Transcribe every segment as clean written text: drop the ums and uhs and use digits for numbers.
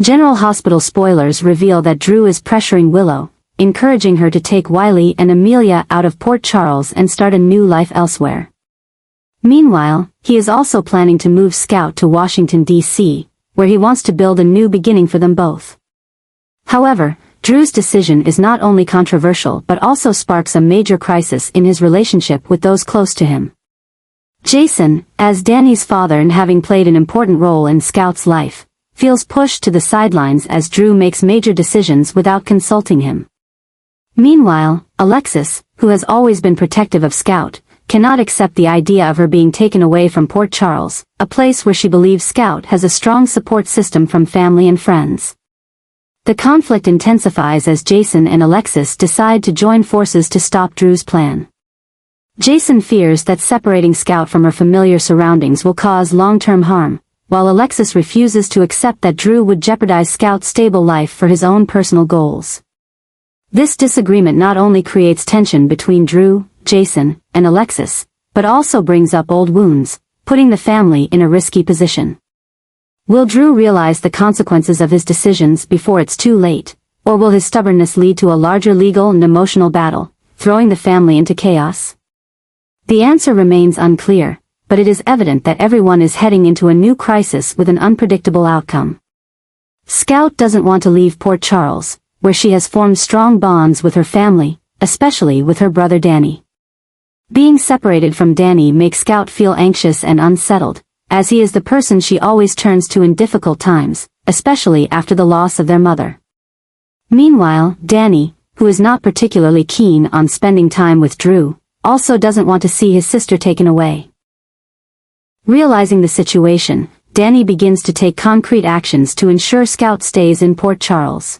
General Hospital spoilers reveal that Drew is pressuring Willow, encouraging her to take Wiley and Amelia out of Port Charles and start a new life elsewhere. Meanwhile, he is also planning to move Scout to Washington, D.C., where he wants to build a new beginning for them both. However, Drew's decision is not only controversial but also sparks a major crisis in his relationship with those close to him. Jason, as Danny's father and having played an important role in Scout's life, feels pushed to the sidelines as Drew makes major decisions without consulting him. Meanwhile, Alexis, who has always been protective of Scout, cannot accept the idea of her being taken away from Port Charles, a place where she believes Scout has a strong support system from family and friends. The conflict intensifies as Jason and Alexis decide to join forces to stop Drew's plan. Jason fears that separating Scout from her familiar surroundings will cause long-term harm, while Alexis refuses to accept that Drew would jeopardize Scout's stable life for his own personal goals. This disagreement not only creates tension between Drew, Jason, and Alexis, but also brings up old wounds, putting the family in a risky position. Will Drew realize the consequences of his decisions before it's too late, or will his stubbornness lead to a larger legal and emotional battle, throwing the family into chaos? The answer remains unclear, but it is evident that everyone is heading into a new crisis with an unpredictable outcome. Scout doesn't want to leave Port Charles, where she has formed strong bonds with her family, especially with her brother Danny. Being separated from Danny makes Scout feel anxious and unsettled, as he is the person she always turns to in difficult times, especially after the loss of their mother. Meanwhile, Danny, who is not particularly keen on spending time with Drew, also doesn't want to see his sister taken away. Realizing the situation, Danny begins to take concrete actions to ensure Scout stays in Port Charles.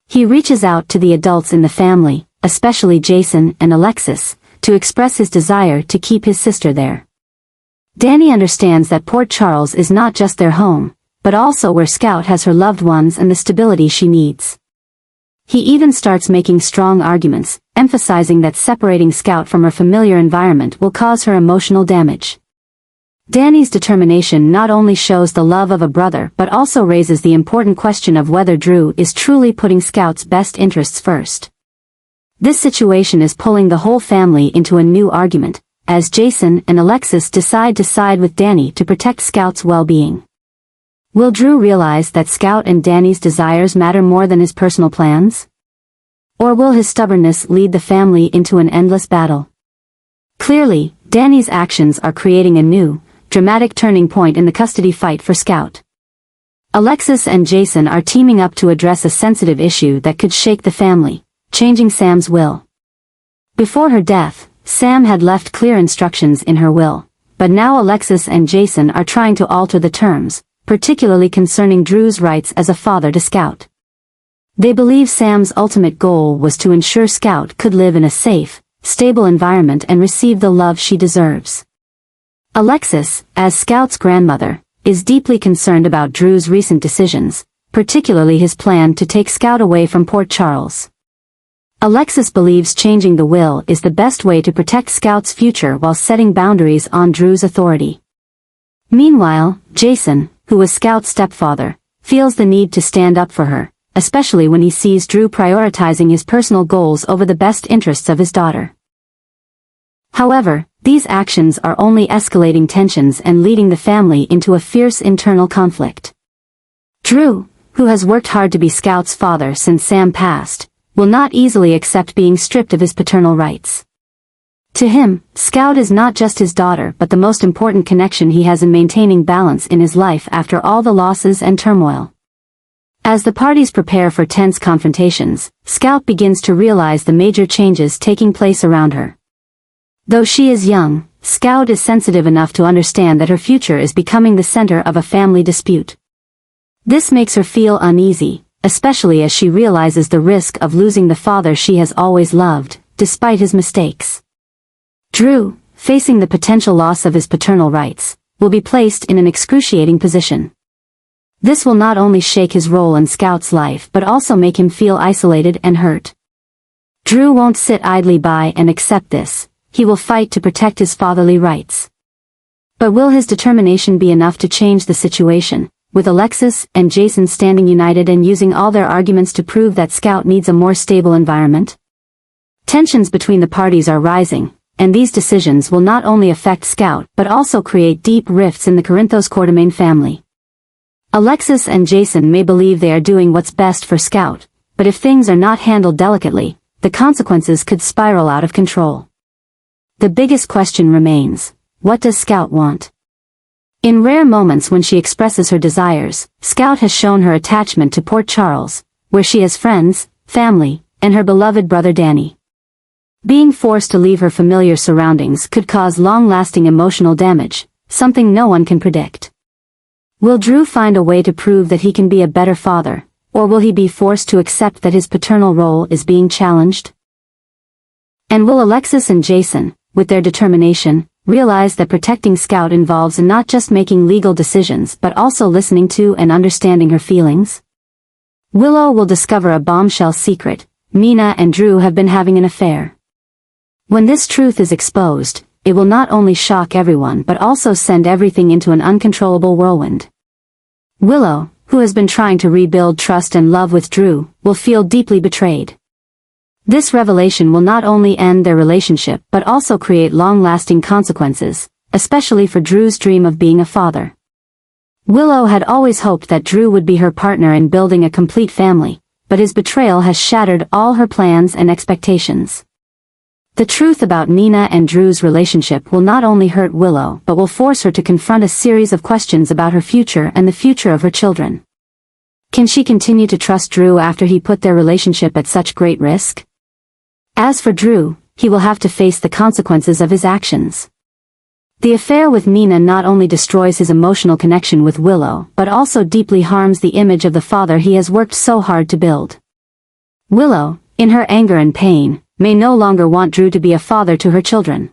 He reaches out to the adults in the family, especially Jason and Alexis, to express his desire to keep his sister there. Danny understands that Port Charles is not just their home, but also where Scout has her loved ones and the stability she needs. He even starts making strong arguments, emphasizing that separating Scout from her familiar environment will cause her emotional damage. Danny's determination not only shows the love of a brother but also raises the important question of whether Drew is truly putting Scout's best interests first. This situation is pulling the whole family into a new argument, as Jason and Alexis decide to side with Danny to protect Scout's well-being. Will Drew realize that Scout and Danny's desires matter more than his personal plans? Or will his stubbornness lead the family into an endless battle? Clearly, Danny's actions are creating a new, dramatic turning point in the custody fight for Scout. Alexis and Jason are teaming up to address a sensitive issue that could shake the family, changing Sam's will. Before her death, Sam had left clear instructions in her will, but now Alexis and Jason are trying to alter the terms, particularly concerning Drew's rights as a father to Scout. They believe Sam's ultimate goal was to ensure Scout could live in a safe, stable environment and receive the love she deserves. Alexis, as Scout's grandmother, is deeply concerned about Drew's recent decisions, particularly his plan to take Scout away from Port Charles. Alexis believes changing the will is the best way to protect Scout's future while setting boundaries on Drew's authority. Meanwhile, Jason, who was Scout's stepfather, feels the need to stand up for her, especially when he sees Drew prioritizing his personal goals over the best interests of his daughter. However, these actions are only escalating tensions and leading the family into a fierce internal conflict. Drew, who has worked hard to be Scout's father since Sam passed, will not easily accept being stripped of his paternal rights. To him, Scout is not just his daughter but the most important connection he has in maintaining balance in his life after all the losses and turmoil. As the parties prepare for tense confrontations, Scout begins to realize the major changes taking place around her. Though she is young, Scout is sensitive enough to understand that her future is becoming the center of a family dispute. This makes her feel uneasy, especially as she realizes the risk of losing the father she has always loved, despite his mistakes. Drew, facing the potential loss of his paternal rights, will be placed in an excruciating position. This will not only shake his role in Scout's life but also make him feel isolated and hurt. Drew won't sit idly by and accept this. He will fight to protect his fatherly rights. But will his determination be enough to change the situation, with Alexis and Jason standing united and using all their arguments to prove that Scout needs a more stable environment. Tensions between the parties are rising, and these decisions will not only affect Scout but also create deep rifts in the Corinthos Quartermain family. Alexis and Jason may believe they are doing what's best for Scout, but if things are not handled delicately, the consequences could spiral out of control. The biggest question remains: what does Scout want? In rare moments when she expresses her desires, Scout has shown her attachment to Port Charles, where she has friends, family, and her beloved brother Danny. Being forced to leave her familiar surroundings could cause long-lasting emotional damage, something no one can predict. Will Drew find a way to prove that he can be a better father, or will he be forced to accept that his paternal role is being challenged? And will Alexis and Jason, with their determination, realize that protecting Scout involves not just making legal decisions but also listening to and understanding her feelings? Willow will discover a bombshell secret: Mina and Drew have been having an affair. When this truth is exposed, it will not only shock everyone but also send everything into an uncontrollable whirlwind. Willow, who has been trying to rebuild trust and love with Drew, will feel deeply betrayed. This revelation will not only end their relationship but also create long-lasting consequences, especially for Drew's dream of being a father. Willow had always hoped that Drew would be her partner in building a complete family, but his betrayal has shattered all her plans and expectations. The truth about Nina and Drew's relationship will not only hurt Willow but will force her to confront a series of questions about her future and the future of her children. Can she continue to trust Drew after he put their relationship at such great risk? As for Drew, he will have to face the consequences of his actions. The affair with Nina not only destroys his emotional connection with Willow but also deeply harms the image of the father he has worked so hard to build. Willow, in her anger and pain, may no longer want Drew to be a father to her children.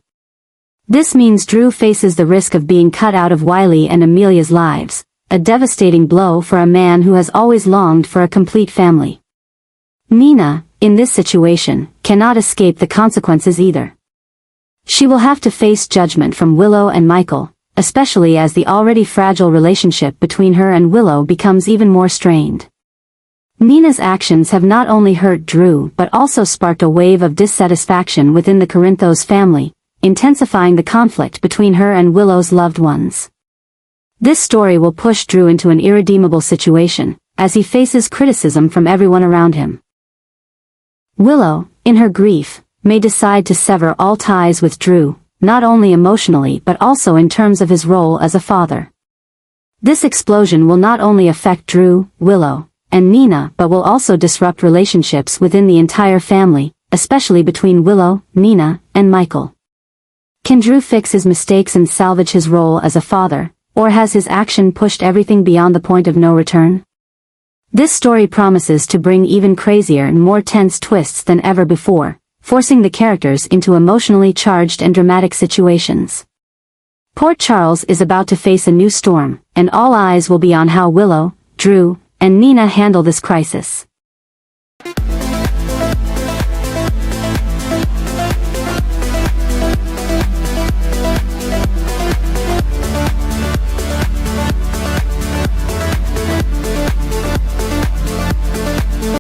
This means Drew faces the risk of being cut out of Wiley and Amelia's lives, a devastating blow for a man who has always longed for a complete family. Nina, in this situation, cannot escape the consequences either. She will have to face judgment from Willow and Michael, especially as the already fragile relationship between her and Willow becomes even more strained. Nina's actions have not only hurt Drew but also sparked a wave of dissatisfaction within the Corinthos family, intensifying the conflict between her and Willow's loved ones. This story will push Drew into an irredeemable situation, as he faces criticism from everyone around him. Willow, in her grief, may decide to sever all ties with Drew, not only emotionally but also in terms of his role as a father. This explosion will not only affect Drew, Willow, and Nina but will also disrupt relationships within the entire family, especially between Willow, Nina, and Michael. Can Drew fix his mistakes and salvage his role as a father, or has his action pushed everything beyond the point of no return? This story promises to bring even crazier and more tense twists than ever before, forcing the characters into emotionally charged and dramatic situations. Port Charles is about to face a new storm, and all eyes will be on how Willow, Drew, and Nina handle this crisis.